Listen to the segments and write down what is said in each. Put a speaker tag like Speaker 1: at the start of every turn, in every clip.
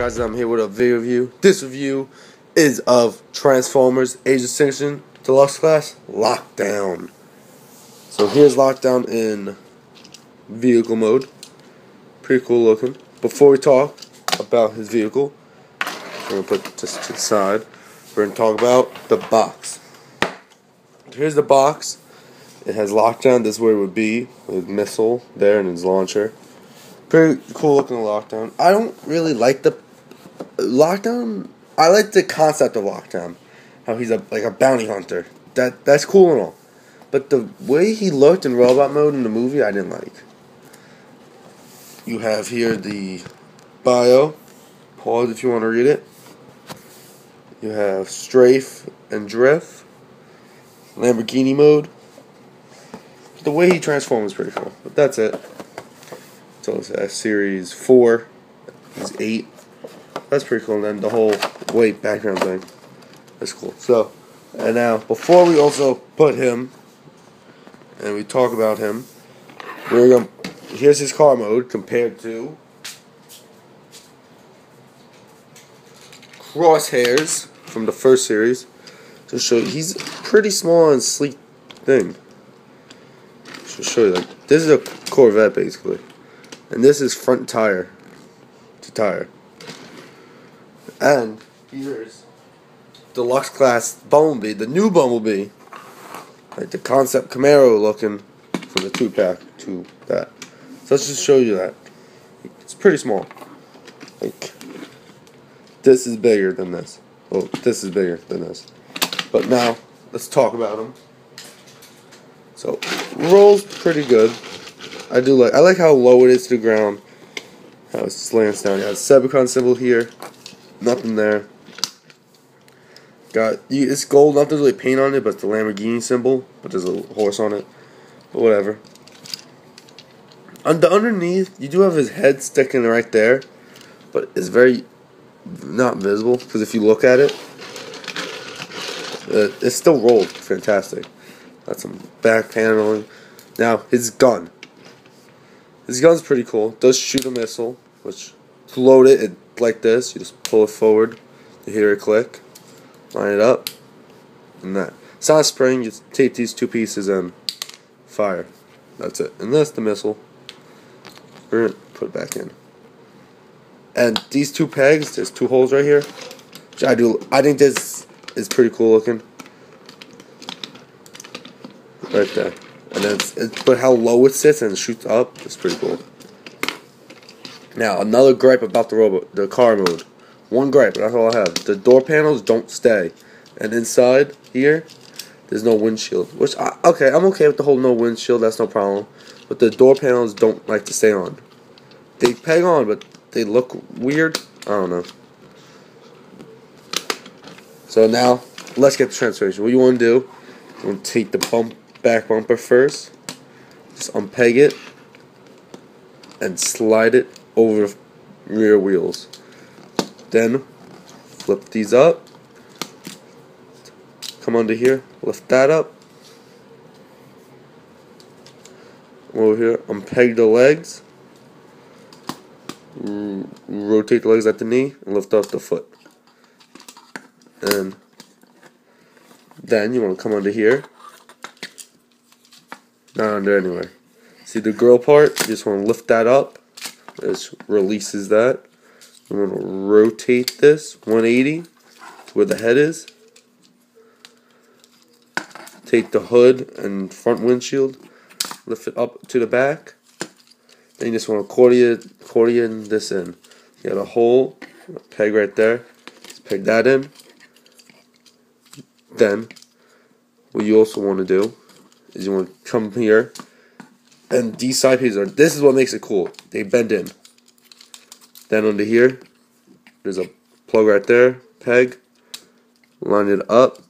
Speaker 1: guys, I'm here with a video review. This review is of Transformers Age of Extinction Deluxe Class Lockdown. So here's Lockdown in vehicle mode. Pretty cool looking. Before we talk about his vehicle, I'm going to put this to the side. We're going to talk about the box. Here's the box. It has Lockdown. This is where it would be. With missile there and his launcher. Pretty cool looking Lockdown. I don't really like the Lockdown. I like the concept of Lockdown. How he's like a bounty hunter. That's cool and all. But the way he looked in robot mode in the movie, I didn't like. You have here the bio. Pause if you want to read it. You have strafe and drift. Lamborghini mode. The way he transforms is pretty cool. But that's it. So it's series 4 is 8. That's pretty cool. And then the whole white background thing. That's cool. So, and now before we also put him and we talk about him, here's his car mode compared to Crosshairs from the first series. To show you, he's a pretty small and sleek thing. To show you, like, this is a Corvette basically. And this is front tire to tire. And here's Deluxe Class Bumblebee, the new Bumblebee. Like the concept Camaro looking from the 2-pack to that. So let's just show you that. It's pretty small. Like, this is bigger than this. Well, this is bigger than this. But now, let's talk about him. So, rolls pretty good. I like how low it is to the ground. How it slants down. You have Sebicon symbol here. Nothing there. It's gold, nothing really paint on it, but it's the Lamborghini symbol. But there's a horse on it. But whatever. Underneath, you do have his head sticking right there. But it's very not visible. Because if you look at it, it's still rolled. Fantastic. Got some back paneling. Now, his gun. His gun's pretty cool. It does shoot a missile, which to load it like this, you just pull it forward, you hear it click, line it up, and that. It's not a spring, you tape these two pieces and fire. That's it. And that's the missile. Put it back in. And these two pegs, there's 2 holes right here, which I think this is pretty cool looking. Right there. And then but how low it sits and it shoots up, it's pretty cool. Now, another gripe about the car mode. One gripe, that's all I have. The door panels don't stay. And inside here, there's no windshield. Which, I'm okay with the whole no windshield, that's no problem. But the door panels don't like to stay on. They peg on, but they look weird. I don't know. So now, let's get the transformation. What you want to do, you want to take the back bumper first, just unpeg it and slide it over the rear wheels. Then flip these up, come under here, lift that up, over here, unpeg the legs, rotate the legs at the knee, and lift up the foot. And then you want to come under here. Not under anyway. See the grill part? You just want to lift that up. This releases that. You want to rotate this 180 to where the head is. Take the hood and front windshield, lift it up to the back. Then you just want to accordion this in. You got a hole, a peg right there. Just peg that in. Then, what you also want to do is you want to come here, and these side pieces this is what makes it cool. They bend in. Then under here, there's a plug right there, peg, line it up,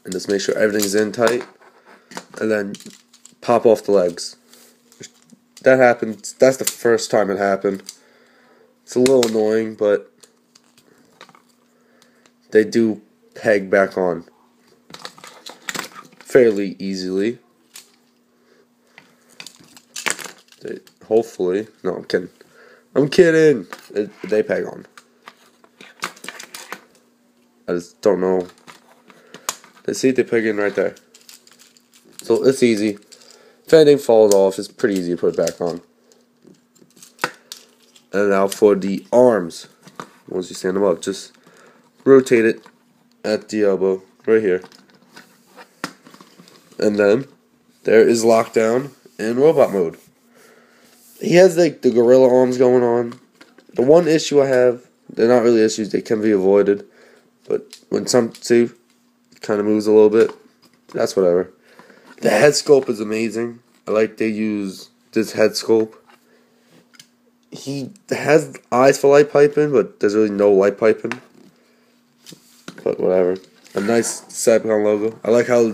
Speaker 1: and just make sure everything's in tight, and then pop off the legs. That happened, that's the first time it happened. It's a little annoying, but they do peg back on fairly easily. Hopefully. No, I'm kidding. I'm kidding. They peg on. I just don't know. Let's see if they peg in right there. So it's easy. If anything falls off, it's pretty easy to put it back on. And now for the arms. Once you stand them up, just rotate it at the elbow, right here. And then there is lockdown in robot mode. He has like the gorilla arms going on. The one issue I have, they're not really issues, they can be avoided. But when see, it kind of moves a little bit, that's whatever. The head sculpt is amazing. I like they use this head sculpt. He has eyes for light piping, but there's really no light piping. But whatever. A nice Cybercon logo. I like how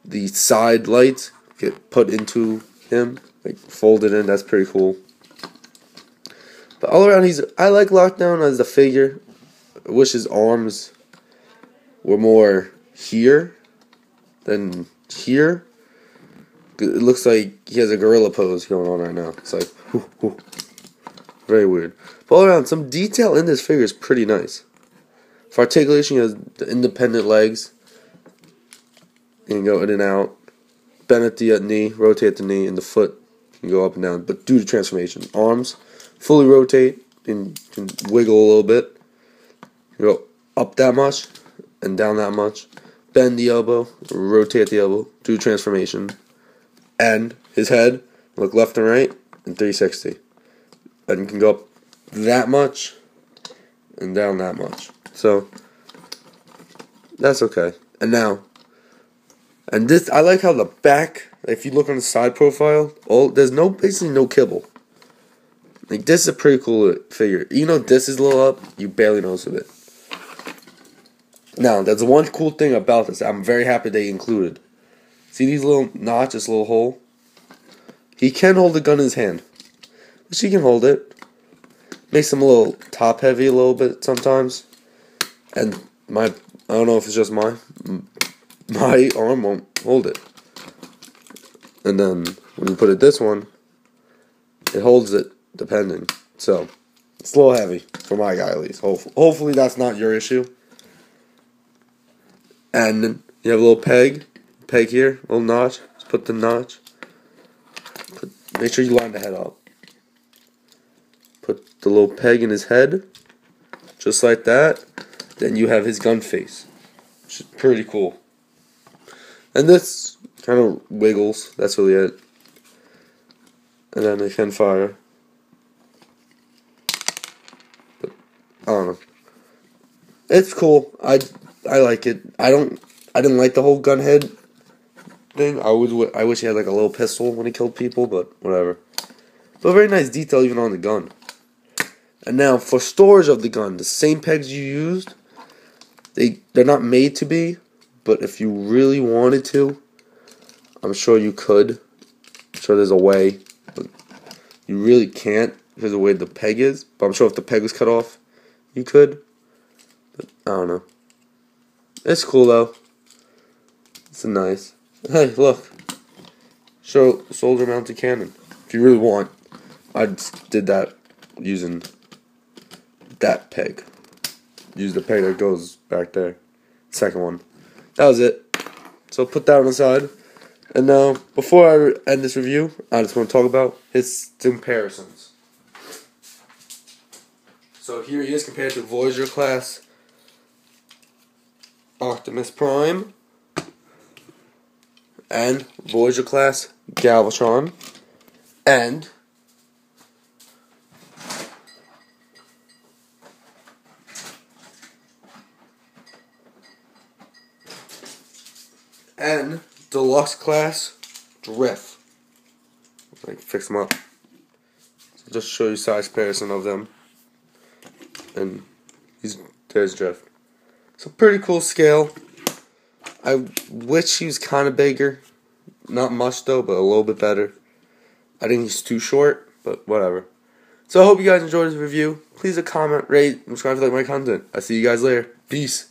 Speaker 1: the side lights get put into him, like folded in. That's pretty cool. But all around, I like Lockdown as a figure. I wish his arms were more here than here. It looks like he has a gorilla pose going on right now. It's like, whoo, whoo. Very weird. But all around, some detail in this figure is pretty nice. For articulation, he has the independent legs. You can go in and out. Bend at the knee, rotate the knee, and the foot can go up and down. But do the transformation. Arms, fully rotate, and can wiggle a little bit. You go up that much, and down that much. Bend the elbow, rotate the elbow, do transformation. And his head, look left and right, and 360. And you can go up that much, and down that much. So, that's okay. And now, and this, I like how the back, if you look on the side profile, there's basically no kibble. Like, this is a pretty cool figure. You know, this is a little up, you barely notice of it. Now, there's one cool thing about this I'm very happy they included. See these little notches, this little hole? He can hold the gun in his hand. Which he can hold it. Makes him a little top heavy a little bit sometimes. And I don't know if it's just my arm won't hold it. And then when you put it this one, it holds it depending. So it's a little heavy for my guy at least. Hopefully that's not your issue. And then you have a little peg here, little notch. Just put the notch. Make sure you line the head up. Put the little peg in his head, just like that. Then you have his gun face, which is pretty cool. And this kind of wiggles. That's really it. And then they can fire. But I don't know. It's cool. I like it. I didn't like the whole gun head thing. I wish he had like a little pistol when he killed people, but whatever. But very nice detail even on the gun. And now for storage of the gun, the same pegs you used, they're not made to be, but if you really wanted to, I'm sure you could. I'm sure there's a way, but you really can't because of the way the peg is. But I'm sure if the peg was cut off, you could. But I don't know. It's cool though. It's nice. Hey, look. Shoulder mounted cannon. If you really want, I just did that using that peg. Use the peg that goes back there. Second one. That was it. So put that on the side. And now, before I end this review, I just want to talk about his comparisons. So here he is compared to Voyager class Optimus Prime and Voyager class Galvatron and deluxe class Drift. Like fix them up. So just show you size comparison of them. And there's Drift. So pretty cool scale. I wish he was kind of bigger. Not much though, but a little bit better. I think he's too short, but whatever. So I hope you guys enjoyed this review. Please comment, rate, and subscribe if you like my content. I'll see you guys later. Peace.